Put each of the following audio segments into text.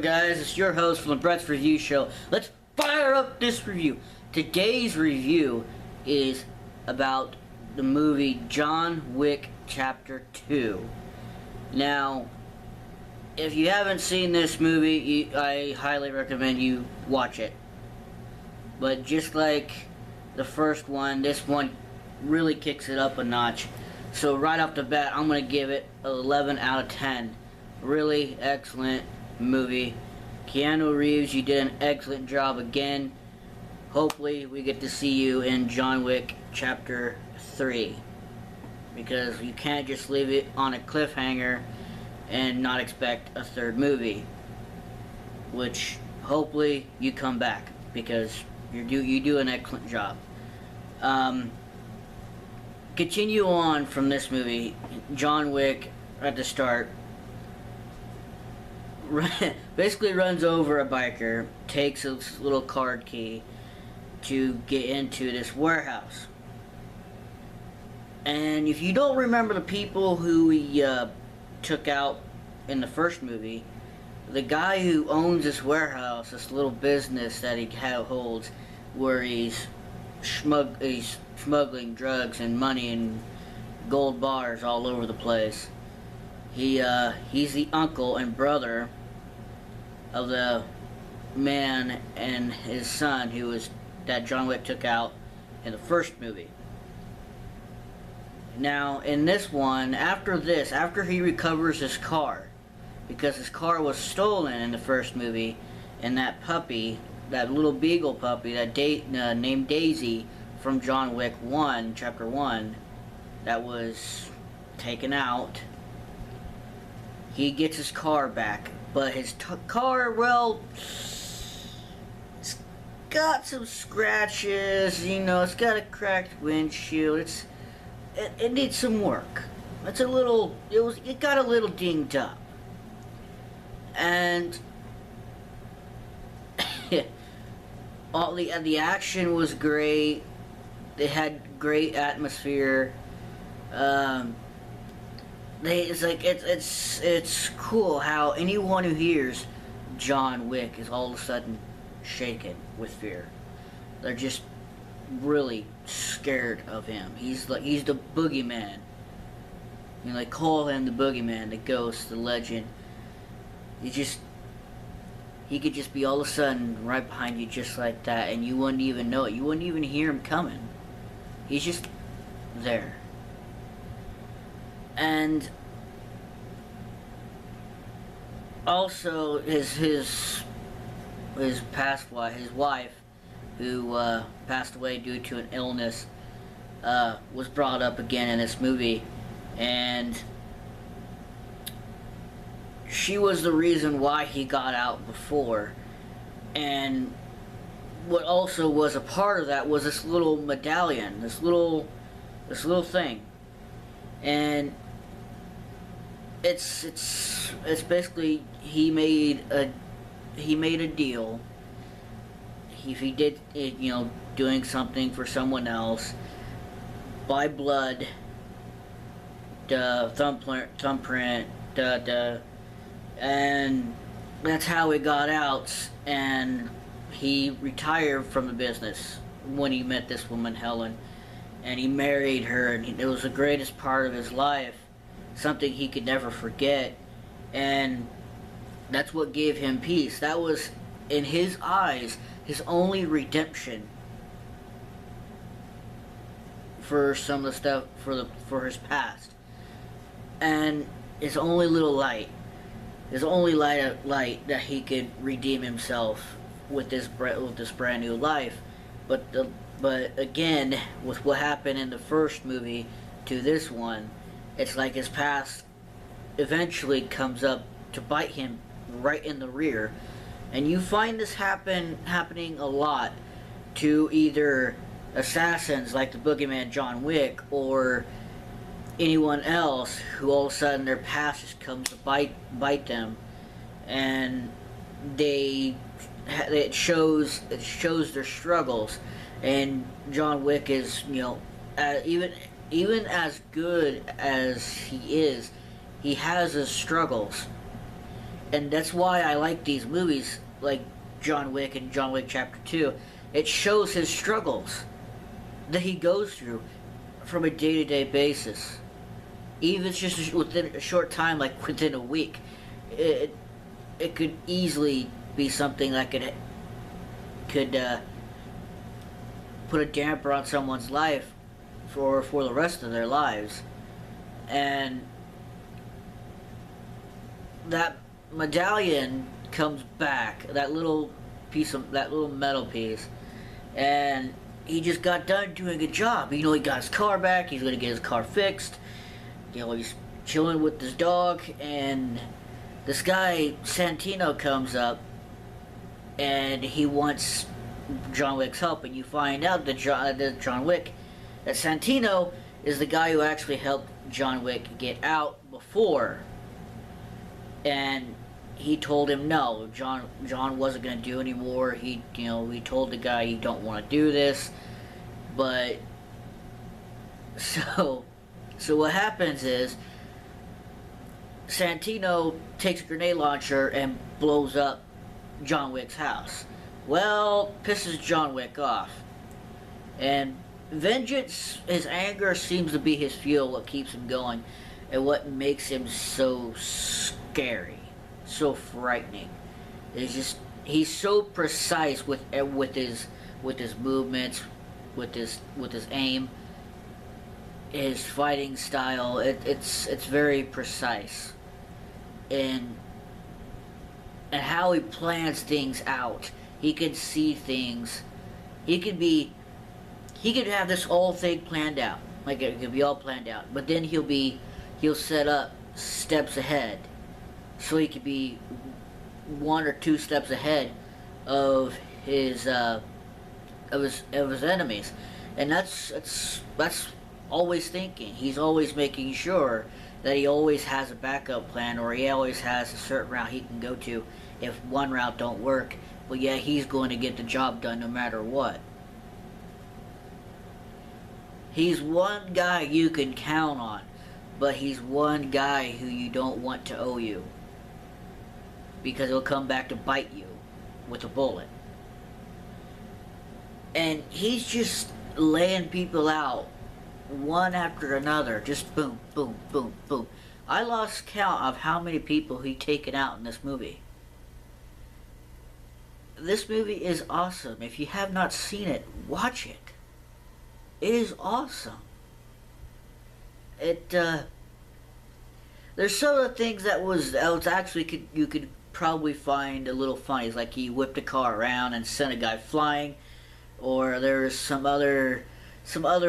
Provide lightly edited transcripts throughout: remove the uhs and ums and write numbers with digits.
guys? It's your host from the Brett's Review Show. Let's fire up this review. Today's review is about the movie John Wick Chapter 2. Now, if you haven't seen this movie, I highly recommend you watch it. But just like the first one, this one really kicks it up a notch. So right off the bat, I'm going to give it 11 out of 10. Really excellent movie. Keanu Reeves, you did an excellent job again. Hopefully we get to see you in John Wick Chapter 3. Because you can't just leave it on a cliffhanger and not expect a third movie. Which, hopefully, you come back. Because you do an excellent job. Continue on from this movie. John Wick, at the start, basically runs over a biker, takes his little card key to get into this warehouse. And if you don't remember the people who he took out in the first movie, the guy who owns this warehouse, this little business that he holds, where he's smuggling drugs and money and gold bars all over the place. He's the uncle and brother of the man and his son that John Wick took out in the first movie. Now, in this one, after he recovers his car, because his car was stolen in the first movie, and that puppy, that little beagle puppy, named Daisy from John Wick 1, Chapter 1, that was taken out, he gets his car back. But his car, well, it's got some scratches, it's got a cracked windshield, it needs some work. It got a little dinged up. And the action was great. They had great atmosphere. It's cool how anyone who hears John Wick is all of a sudden shaken with fear. They're just really scared of him. He's the boogeyman. They call him the boogeyman, the ghost, the legend. He could just be all of a sudden right behind you just like that, and you wouldn't even know it. You wouldn't even hear him coming. He's just there. And also his wife, who passed away due to an illness, was brought up again in this movie, and she was the reason why he got out before. And what also was a part of that was this little medallion, this little thing. And it's basically he made a deal. If he did it, doing something for someone else, by blood, the thumbprint, and that's how he got out. And he retired from the business when he met this woman, Helen. And he married her, and it was the greatest part of his life, something he could never forget, and that's what gave him peace. That was, in his eyes, his only redemption for some of the stuff, for his past, and his only little light, light that he could redeem himself with this brand new life. But again, with what happened in the first movie to this one, it's like his past eventually comes up to bite him right in the rear. And you find this happening a lot to either assassins like the boogeyman John Wick, or anyone else who all of a sudden their past just comes to bite them, and it shows their struggles. And John Wick is, even as good as he is, he has his struggles. And that's why I like these movies, like John Wick and John Wick Chapter 2. It shows his struggles that he goes through from a day-to-day basis. Even if it's just within a short time, like within a week, it could easily be something that could put a damper on someone's life for the rest of their lives. And that medallion comes back, that little metal piece, and he just got done doing a job. You know, he got his car back, he's gonna get his car fixed. You know, he's chilling with his dog, and this guy, Santino, comes up, and he wants John Wick's help, and you find out that that Santino is the guy who actually helped John Wick get out before. And he told him no, John wasn't going to do anymore. He told the guy, you don't want to do this. But so what happens is Santino takes a grenade launcher and blows up John Wick's house. Well, pisses John Wick off. And vengeance, his anger seems to be his fuel, what keeps him going, and what makes him so scary, so frightening. It's just, he's so precise with his movements, with his aim, his fighting style. It's very precise, and how he plans things out. He can see things. He could have this whole thing planned out, like it could be all planned out. But then he'll set up steps ahead, so he could be 1 or 2 steps ahead of his enemies, and that's always thinking. He's always making sure that he always has a backup plan, or he always has a certain route he can go to if one route don't work. But yeah, he's going to get the job done no matter what. He's one guy you can count on, but he's one guy who you don't want to owe you, because he'll come back to bite you with a bullet. And he's just laying people out one after another, just boom, boom, boom, boom. I lost count of how many people he'd taken out in this movie. This movie is awesome. If you have not seen it, watch it. It is awesome. There's some of the things that was actually you could probably find a little funny. It's like he whipped a car around and sent a guy flying, or there's some other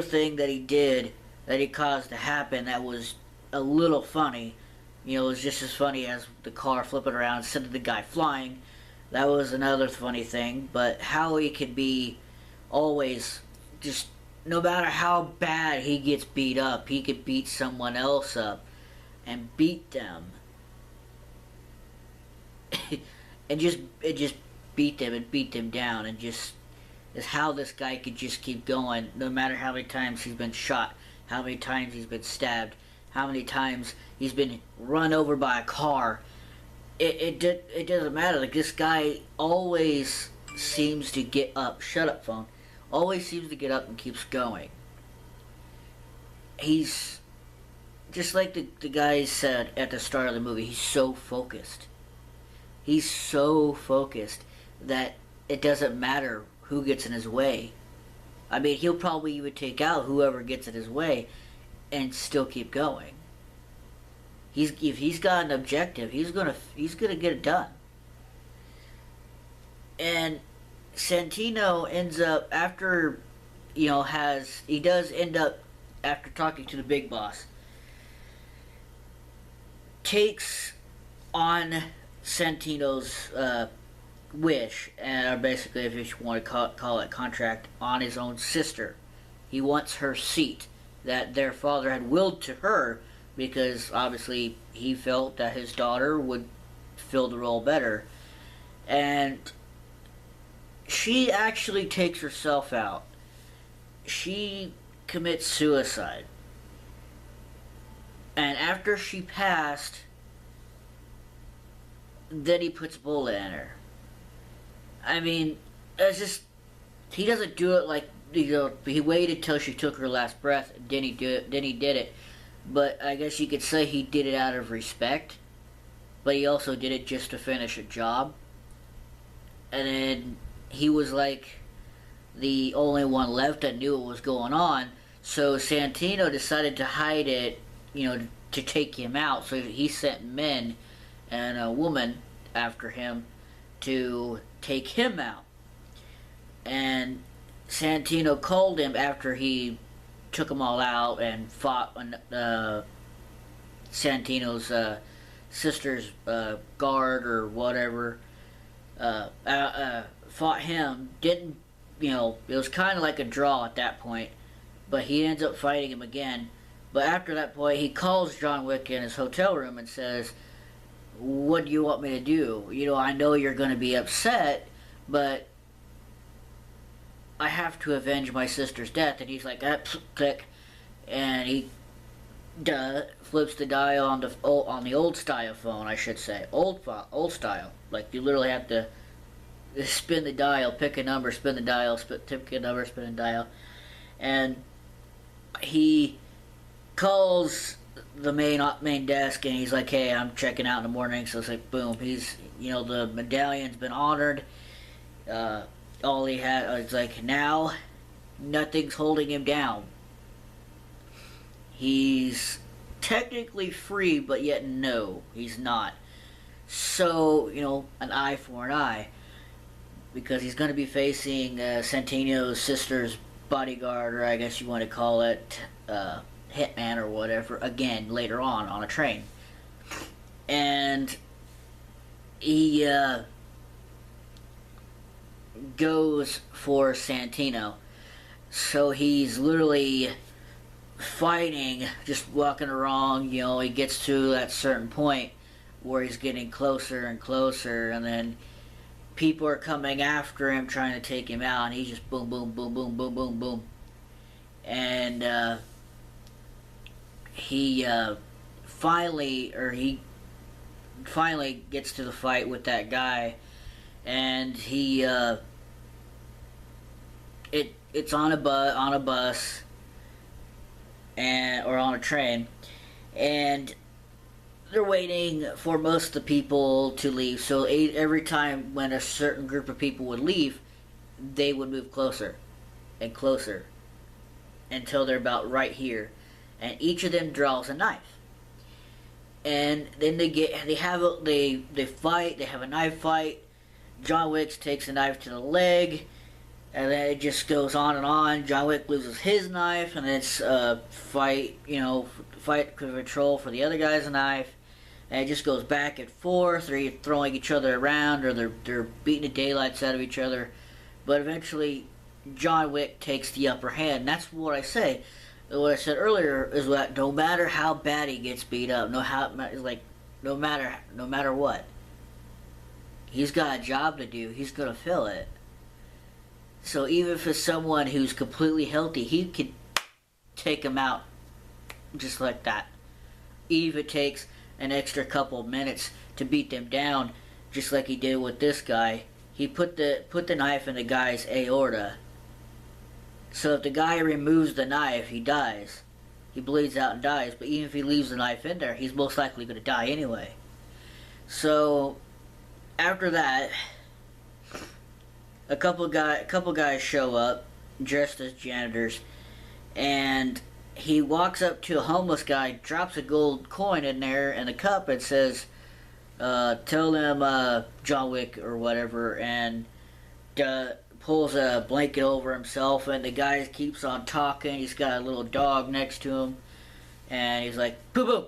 thing that he did that he caused to happen that was a little funny. You know, it was just as funny as the car flipping around and sending the guy flying. That was another funny thing. But how he could be always just, no matter how bad he gets beat up, he could beat someone else up and beat them. and it just beat them and beat them down, and just is how this guy could just keep going no matter how many times he's been shot, how many times he's been stabbed, how many times he's been run over by a car. It doesn't matter. Like, this guy always seems to get up. Shut up, phone. Always seems to get up and keeps going. He's just like the guy said at the start of the movie. He's so focused. He's so focused that it doesn't matter who gets in his way. I mean, he'll probably even take out whoever gets in his way and still keep going. If he's got an objective, he's gonna get it done. And Santino ends up, after, he does end up, after talking to the big boss, takes on Santino's wish, or basically, if you want to call it contract, on his own sister. He wants her seat that their father had willed to her, because obviously he felt that his daughter would fill the role better. And she actually takes herself out. She commits suicide. And after she passed, then he puts a bullet in her. I mean, it's just, he doesn't do it like, he waited till she took her last breath, then he did it. But I guess you could say he did it out of respect, but he also did it just to finish a job. And then he was like the only one left that knew what was going on, so Santino decided to hide it, to take him out. So he sent men and a woman after him to take him out. And Santino called him after he took them all out and fought Santino's sister's guard or whatever. Fought him. Didn't, it was kind of like a draw at that point, but he ends up fighting him again. But after that point, he calls John Wick in his hotel room and says, "What do you want me to do? I know you're going to be upset, but I have to avenge my sister's death." And he's like, click, and he flips the dial on the old style phone, I should say, old style. Like, you literally have to spin the dial, pick a number, spin the dial, pick a number, spin the dial, and he calls the main desk, and he's like, "Hey, I'm checking out in the morning." So it's like, boom, he's, the medallion's been honored. All he had, it's like, now nothing's holding him down. He's technically free, but yet no, he's not. So, an eye for an eye, because he's going to be facing Santino's sister's bodyguard, or I guess you want to call it hitman or whatever, again later on a train. And he goes for Santino. So he's literally fighting, just walking around, he gets to that certain point where he's getting closer and closer, and then people are coming after him trying to take him out, and he's just boom, boom, boom, boom, boom, boom, boom. And he finally gets to the fight with that guy, and he it's on a bus or on a train, and they're waiting for most of the people to leave. So every time when a certain group of people would leave, they would move closer and closer until they're about right here, and each of them draws a knife. And then they fight. They have a knife fight. John Wick takes a knife to the leg, and then it just goes on and on. John Wick loses his knife, and it's fight control for the other guy's knife, and it just goes back and forth. They're throwing each other around, or they're beating the daylights out of each other. But eventually, John Wick takes the upper hand. And that's what I say. What I said earlier is that no matter how bad he gets beat up, no matter what, he's got a job to do. He's gonna fill it. So even if it's someone who's completely healthy, he could take him out just like that. Even if it takes an extra couple of minutes to beat them down, just like he did with this guy. He put the knife in the guy's aorta. So if the guy removes the knife, he dies. He bleeds out and dies. But even if he leaves the knife in there, he's most likely going to die anyway. So after that, a couple guys show up dressed as janitors, and he walks up to a homeless guy, drops a gold coin in there in a cup, and says, "Tell them John Wick or whatever," and pulls a blanket over himself, and the guy keeps on talking. He's got a little dog next to him, and he's like, boom, boom.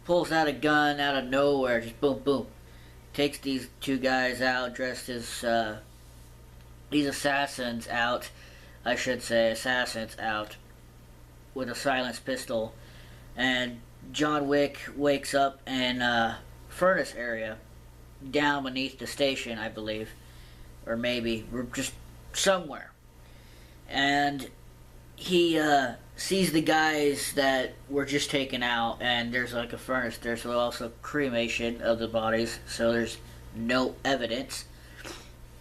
Pulls out a gun out of nowhere, just boom, boom. Takes these two guys out, dressed as, these assassins out, with a silenced pistol. And John Wick wakes up in a furnace area, down beneath the station, I believe. Or maybe, just somewhere. And he sees the guys that were just taken out, and there's like a furnace there, so also cremation of the bodies, so there's no evidence.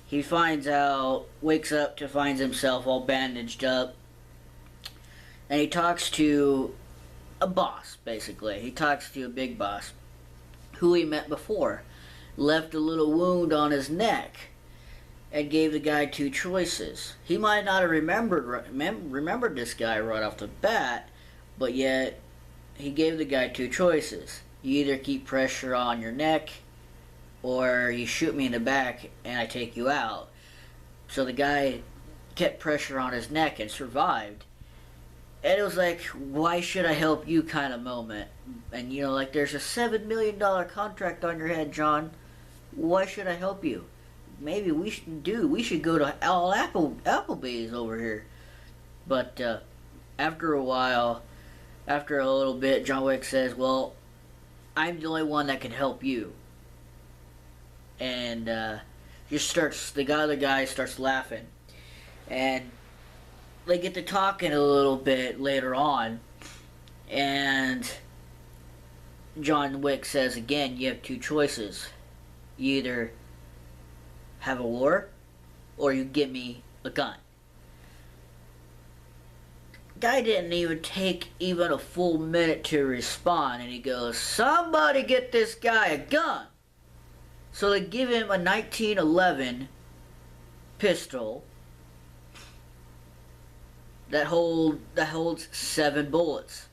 He wakes up to finds himself all bandaged up, and he talks to a boss, basically. He talks to a big boss, who he met before, left a little wound on his neck, and gave the guy two choices. He might not have remembered this guy right off the bat, but yet he gave the guy two choices. You either keep pressure on your neck, or you shoot me in the back and I take you out. So the guy kept pressure on his neck and survived. And it was like, why should I help you kind of moment. And you know, like, there's a $7 million contract on your head, John. Why should I help you? Maybe we should go to Applebee's over here. But after a while, after a little bit, John Wick says, well, I'm the only one that can help you. And the other guy starts laughing. And they get to talking a little bit later on. And John Wick says again, you have two choices. You either have a war, or you give me a gun. Guy didn't even take a full minute to respond, and he goes, somebody get this guy a gun. So they give him a 1911 pistol that holds 7 bullets.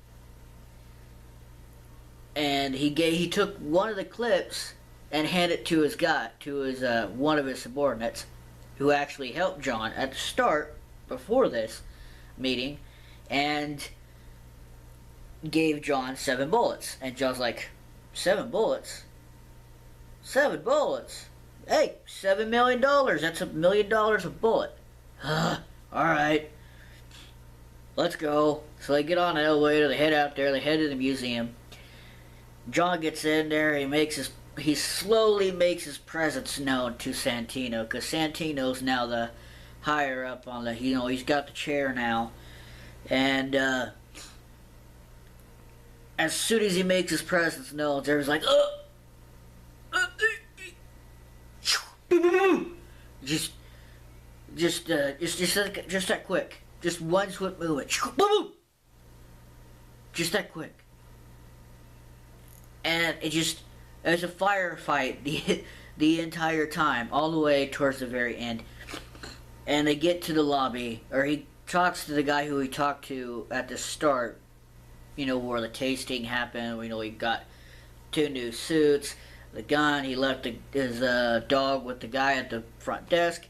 And he took one of the clips and hand it to one of his subordinates, who actually helped John at the start, before this meeting, and gave John 7 bullets. And John's like, 7 bullets? 7 bullets? Hey, $7 million, that's $1 million a bullet. Alright, let's go. So they get on the elevator, they head out there, they head to the museum. John gets in there, he slowly makes his presence known to Santino, because Santino's now the higher up on he's got the chair now. And as soon as he makes his presence known, everyone's like, just that quick. Just one swift movement. Just that quick. And it's a firefight the entire time, all the way towards the very end. And they get to the lobby, or he talks to the guy who he talked to at the start, where the tasting happened. He got 2 new suits, the gun. He left his dog with the guy at the front desk.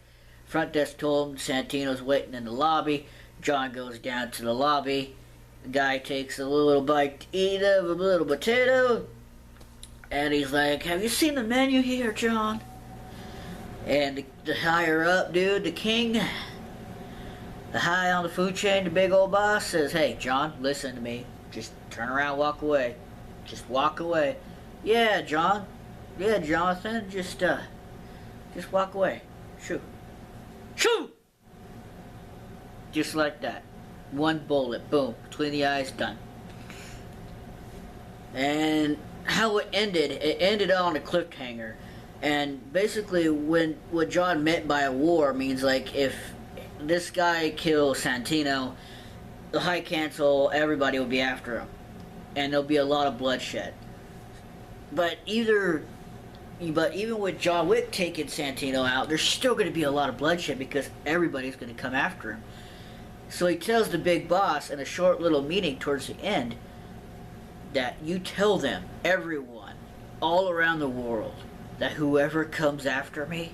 Front desk told him Santino's waiting in the lobby. John goes down to the lobby. The guy takes a little bite to eat of a little potato. And he's like, have you seen the menu here, John? And the higher up dude, the king, the high on the food chain, the big old boss, says, hey, John, listen to me. Just turn around, walk away. Just walk away. Yeah, John. Yeah, Jonathan, just walk away. Shoot. Shoot! Just like that. One bullet, boom, between the eyes, done. And how it ended on a cliffhanger. And basically what John meant by a war means, like, if this guy kills Santino, the High Council, everybody will be after him. And there'll be a lot of bloodshed. But even with John Wick taking Santino out, there's still going to be a lot of bloodshed because everybody's going to come after him. So he tells the big boss in a short little meeting towards the end that you tell them, everyone, all around the world, that whoever comes after me,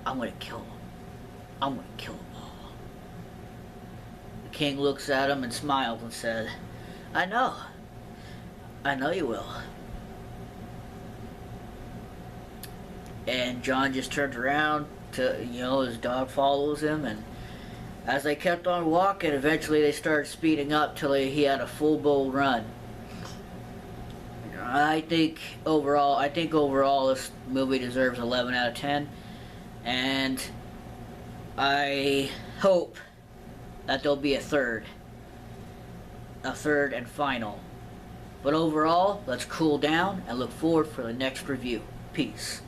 I'm going to kill them. I'm going to kill them all. The king looks at him and smiles and said, I know. I know you will. And John just turns around to, his dog follows him, and as they kept on walking, eventually they started speeding up till he had a full bull run. I think overall this movie deserves 11 out of 10, and I hope that there'll be a third. a third and final. But overall, let's cool down and look forward for the next review. Peace.